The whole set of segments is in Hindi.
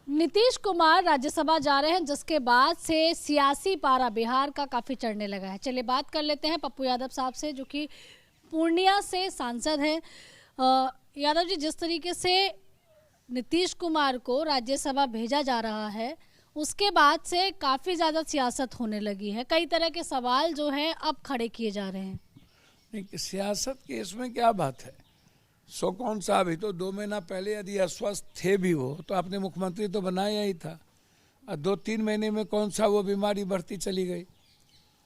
नीतीश कुमार राज्यसभा जा रहे हैं, जिसके बाद से सियासी पारा बिहार का काफी चढ़ने लगा है। चलिए बात कर लेते हैं पप्पू यादव साहब से, जो कि पूर्णिया से सांसद हैं। यादव जी, जिस तरीके से नीतीश कुमार को राज्यसभा भेजा जा रहा है, उसके बाद से काफी ज्यादा सियासत होने लगी है। कई तरह के सवाल जो हैं अब खड़े किए जा रहे हैं। नहीं, सियासत के इसमें क्या बात है? सो कौन सा, अभी तो 2 महीना पहले यदि अस्वस्थ थे भी वो, तो आपने मुख्यमंत्री तो बनाया ही था। और 2-3 महीने में कौन सा वो बीमारी बढ़ती चली गई।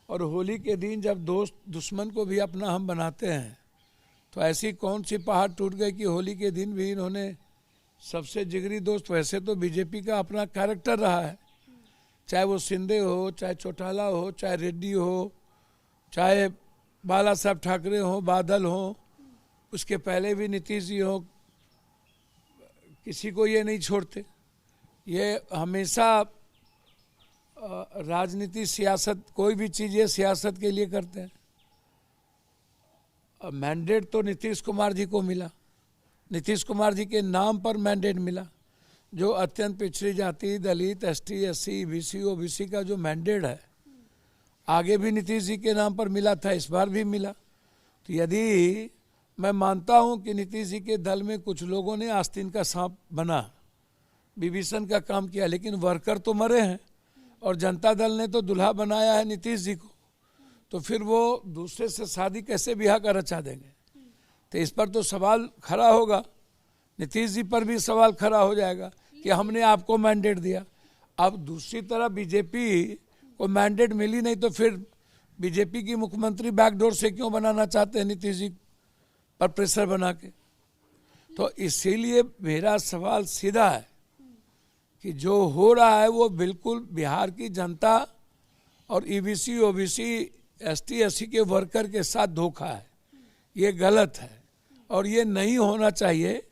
और होली के दिन जब दोस्त दुश्मन को भी अपना हम बनाते हैं, तो ऐसी कौन सी पहाड़ टूट गई कि होली के दिन भी इन्होंने सबसे जिगरी दोस्त, वैसे तो बीजेपी का अपना कैरेक्टर रहा है, चाहे वो शिंदे हो, चाहे चौटाला हो, चाहे रेड्डी हो, चाहे बाला साहब ठाकरे हो, बादल हो, उसके पहले भी नीतीश जी हो, किसी को ये नहीं छोड़ते। ये हमेशा राजनीति, सियासत, कोई भी चीज़ ये सियासत के लिए करते हैं। मैंडेट तो नीतीश कुमार जी को मिला, नीतीश कुमार जी के नाम पर मैंडेट मिला। जो अत्यंत पिछड़ी जाति, दलित, एसटी, एससी, बीसी, ओबीसी का जो मैंडेट है, आगे भी नीतीश जी के नाम पर मिला था, इस बार भी मिला। तो यदि मैं मानता हूं कि नीतीश जी के दल में कुछ लोगों ने आस्तीन का सांप बना, विभीषण का काम किया, लेकिन वर्कर तो मरे हैं और जनता दल ने तो दुल्हा बनाया है नीतीश जी को, तो फिर वो दूसरे से शादी कैसे ब्याह का रचा देंगे? तो इस पर तो सवाल खड़ा होगा, नीतीश जी पर भी सवाल खड़ा हो जाएगा कि हमने आपको मैंडेट दिया। अब दूसरी तरफ बीजेपी को मैंडेट मिली नहीं, तो फिर बीजेपी की मुख्यमंत्री बैकडोर से क्यों बनाना चाहते हैं नीतीश जी पर प्रेशर बना के? तो इसीलिए मेरा सवाल सीधा है कि जो हो रहा है वो बिल्कुल बिहार की जनता और ईबीसी, ओबीसी, एसटी, एससी के वर्कर के साथ धोखा है। ये गलत है और ये नहीं होना चाहिए।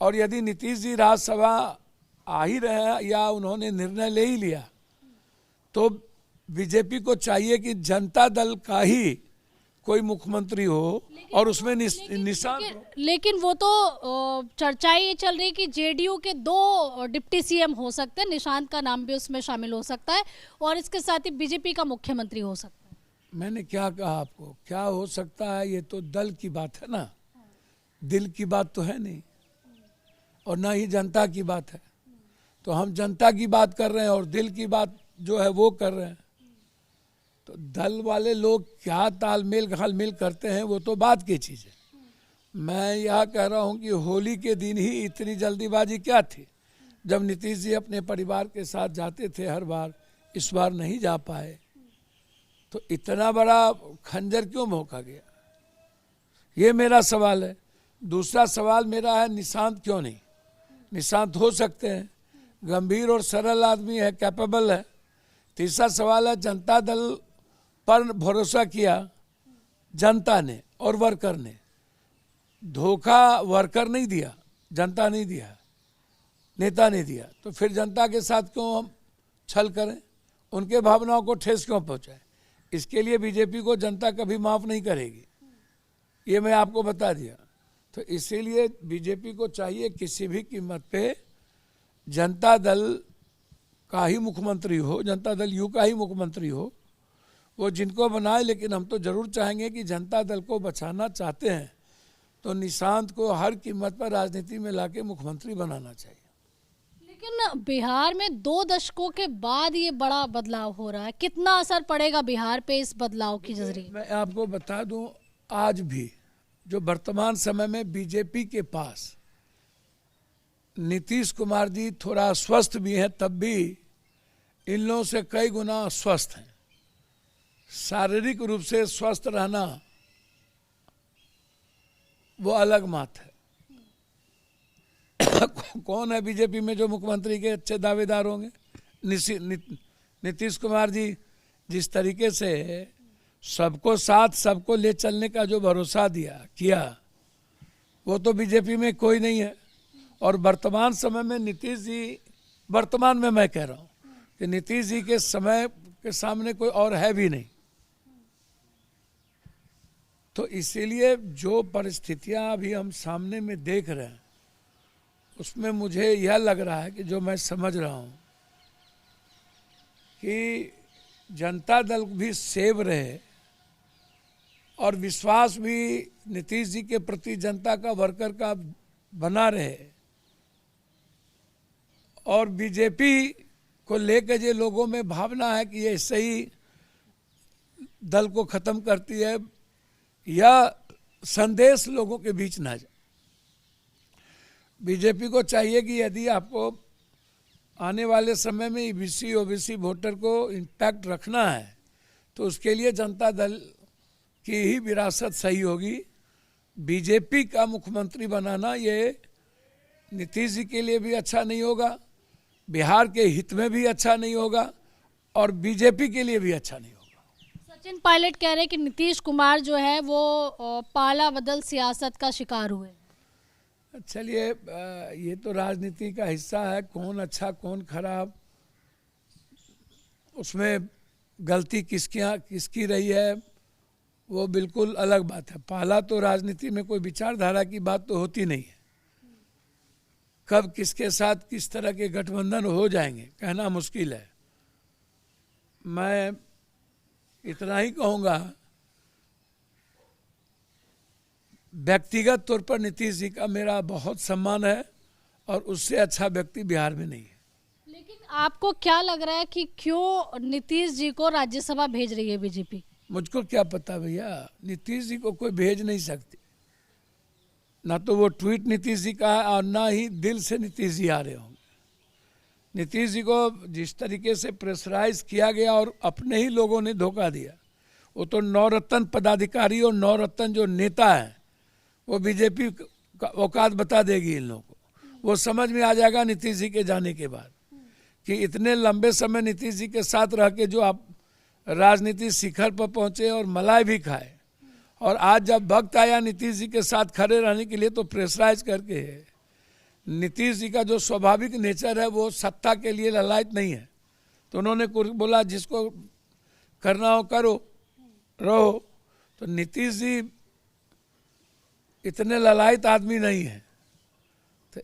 और यदि नीतीश जी राज्यसभा आ ही रहे हैं या उन्होंने निर्णय ले ही लिया, तो बीजेपी को चाहिए कि जनता दल का ही कोई मुख्यमंत्री हो और उसमें निशान। लेकिन वो तो चर्चाएं ये चल रही कि जेडीयू के 2 डिप्टी सीएम हो सकते हैं, निशांत का नाम भी उसमें शामिल हो सकता है, और इसके साथ ही बीजेपी का मुख्यमंत्री हो सकता है। मैंने क्या कहा आपको, क्या हो सकता है? ये तो दल की बात है ना, दिल की बात तो है नहीं, और ना ही जनता की बात है। तो हम जनता की बात कर रहे हैं और दिल की बात जो है वो कर रहे हैं। तो दल वाले लोग क्या तालमेल घालमेल करते हैं वो तो बात की चीज़ है। मैं यह कह रहा हूँ कि होली के दिन ही इतनी जल्दीबाजी क्या थी? जब नीतीश जी अपने परिवार के साथ जाते थे हर बार, इस बार नहीं जा पाए, तो इतना बड़ा खंजर क्यों भोंका गया? ये मेरा सवाल है। दूसरा सवाल मेरा है, निशांत क्यों नहीं? निशांत हो सकते हैं, गंभीर और सरल आदमी है, कैपेबल है। तीसरा सवाल है, जनता दल पर भरोसा किया जनता ने और वर्कर ने, धोखा वर्कर नहीं दिया, जनता नहीं दिया, नेता ने दिया, तो फिर जनता के साथ क्यों हम छल करें, उनके भावनाओं को ठेस क्यों पहुंचाएं? इसके लिए बीजेपी को जनता कभी माफ नहीं करेगी, ये मैं आपको बता दिया। तो इसीलिए बीजेपी को चाहिए किसी भी कीमत पे जनता दल का ही मुख्यमंत्री हो, जनता दल यू का ही मुख्यमंत्री हो, वो जिनको बनाए। लेकिन हम तो जरूर चाहेंगे कि जनता दल को बचाना चाहते हैं तो निशांत को हर कीमत पर राजनीति में लाके मुख्यमंत्री बनाना चाहिए। लेकिन बिहार में 2 दशकों के बाद ये बड़ा बदलाव हो रहा है, कितना असर पड़ेगा बिहार पे इस बदलाव के जरिए? मैं आपको बता दूं, आज भी जो वर्तमान समय में बीजेपी के पास नीतीश कुमार जी थोड़ा स्वस्थ भी हैं, तब भी इन लोगों से कई गुना स्वस्थ हैं। शारीरिक रूप से स्वस्थ रहना वो अलग बात है। कौन है बीजेपी में जो मुख्यमंत्री के अच्छे दावेदार होंगे? नीतीश कुमार जी जिस तरीके से सबको साथ, सबको ले चलने का जो भरोसा किया, वो तो बीजेपी में कोई नहीं है। और वर्तमान समय में नीतीश जी, वर्तमान में मैं कह रहा हूँ कि नीतीश जी के समय के सामने कोई और है भी नहीं। तो इसीलिए जो परिस्थितियां अभी हम सामने में देख रहे हैं, उसमें मुझे यह लग रहा है कि जो मैं समझ रहा हूँ कि जनता दल भी सेव रहे और विश्वास भी नीतीश जी के प्रति जनता का वर्कर का बना रहे, और बीजेपी को लेकर जो लोगों में भावना है कि ये सही दल को खत्म करती है, यह संदेश लोगों के बीच ना जाए। बीजेपी को चाहिए कि यदि आपको आने वाले समय में ईबीसी ओबीसी वोटर को इंटैक्ट रखना है तो उसके लिए जनता दल की ही विरासत सही होगी। बीजेपी का मुख्यमंत्री बनाना ये नीतीश जी के लिए भी अच्छा नहीं होगा, बिहार के हित में भी अच्छा नहीं होगा और बीजेपी के लिए भी अच्छा नहीं होगा। सचिन पायलट कह रहे हैं कि नीतीश कुमार जो है वो पाला बदल सियासत का शिकार हुए। चलिए, ये तो राजनीति का हिस्सा है, कौन अच्छा कौन खराब, उसमें गलती किसकी रही है वो बिल्कुल अलग बात है। पहला तो राजनीति में कोई विचारधारा की बात तो होती नहीं है, कब किसके साथ किस तरह के गठबंधन हो जाएंगे कहना मुश्किल है। मैं इतना ही कहूँगा, व्यक्तिगत तौर पर नीतीश जी का मेरा बहुत सम्मान है और उससे अच्छा व्यक्ति बिहार में नहीं है। लेकिन आपको क्या लग रहा है कि क्यों नीतीश जी को राज्यसभा भेज रही है बीजेपी? मुझको क्या पता भैया, नीतीश जी को कोई भेज नहीं सकती। ना तो वो ट्वीट नीतीश जी का है और ना ही दिल से नीतीश जी आ रहे होंगे। नीतीश जी को जिस तरीके से प्रेशराइज किया गया और अपने ही लोगों ने धोखा दिया, वो तो नवरत्न पदाधिकारी और नवरत्न जो नेता है वो बीजेपी का औकात बता देगी इन लोगों को। वो समझ में आ जाएगा नीतीश जी के जाने के बाद कि इतने लंबे समय नीतीश जी के साथ रह के जो आप राजनीति शिखर पर पहुंचे और मलाई भी खाए, और आज जब वक्त आया नीतीश जी के साथ खड़े रहने के लिए तो प्रेशराइज करके है। नीतीश जी का जो स्वाभाविक नेचर है वो सत्ता के लिए ललायत नहीं है, तो उन्होंने बोला जिसको करना हो करो रहो। तो नीतीश जी इतने ललायत आदमी नहीं है, तो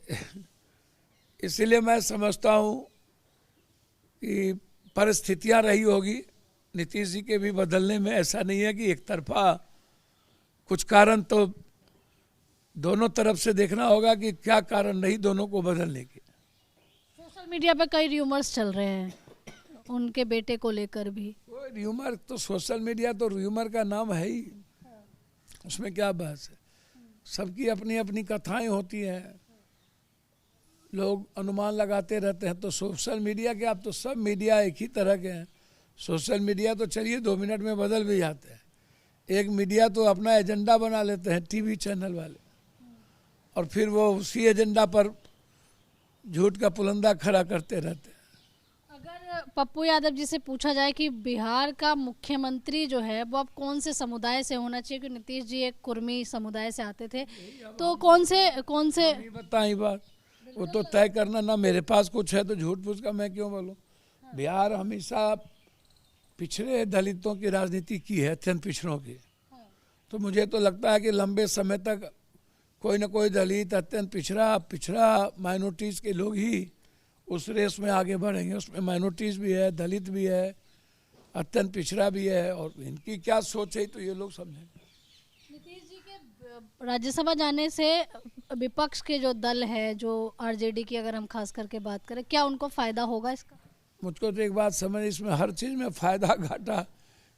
इसलिए मैं समझता हूँ कि परिस्थितियाँ रही होगी नीतीश जी के भी बदलने में। ऐसा नहीं है कि एक तरफा, कुछ कारण तो दोनों तरफ से देखना होगा कि क्या कारण नहीं दोनों को बदलने के। सोशल मीडिया पे कई र्यूमर्स चल रहे हैं उनके बेटे को लेकर भी। वो र्यूमर तो सोशल मीडिया तो र्यूमर का नाम है ही, उसमें क्या बहस है। सबकी अपनी अपनी कथाएं होती हैं, लोग अनुमान लगाते रहते हैं। तो सोशल मीडिया के, अब तो सब मीडिया एक ही तरह के हैं। सोशल मीडिया तो चलिए 2 मिनट में बदल भी जाते हैं। एक मीडिया तो अपना एजेंडा बना लेते हैं टीवी चैनल वाले, और फिर वो उसी एजेंडा पर झूठ का पुलंदा खड़ा करते रहते हैं। अगर पप्पू यादव जी से पूछा जाए कि बिहार का मुख्यमंत्री जो है वो अब कौन से समुदाय से होना चाहिए, क्योंकि नीतीश जी एक कुर्मी समुदाय से आते थे, तो कौन से बताई बात, वो तो तय करना ना मेरे पास कुछ है तो झूठ फूस का मैं क्यों बोलूं। बिहार हमेशा पिछड़े दलितों की राजनीति की है, अत्यंत पिछड़ों की। तो मुझे तो लगता है कि लंबे समय तक कोई ना कोई दलित, अत्यंत पिछड़ा माइनॉरिटीज़ के लोग ही उस रेस में आगे बढ़ेंगे। उसमें माइनॉरिटीज़ भी है, दलित भी है, अत्यंत पिछड़ा भी है, और इनकी क्या सोच है तो ये लोग समझेंगे। नीतीश जी के राज्यसभा जाने से विपक्ष के जो दल है, जो आरजेडी की अगर हम खास करके बात करें, क्या उनको फायदा होगा इसका? मुझको तो एक बात समझ, इसमें हर चीज़ में फायदा घाटा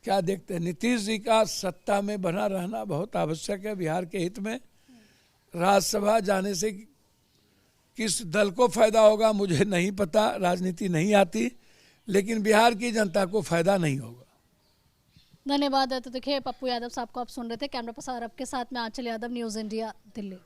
क्या देखते हैं। नीतीश जी का सत्ता में बना रहना बहुत आवश्यक है बिहार के हित में। राज्यसभा जाने से किस दल को फायदा होगा मुझे नहीं पता, राजनीति नहीं आती, लेकिन बिहार की जनता को फायदा नहीं होगा। धन्यवाद। तो देखिए, पप्पू यादव साहब को आप सुन रहे थे। कैमरा पर्सन अरब के साथ में आंचल यादव, न्यूज़ इंडिया, दिल्ली।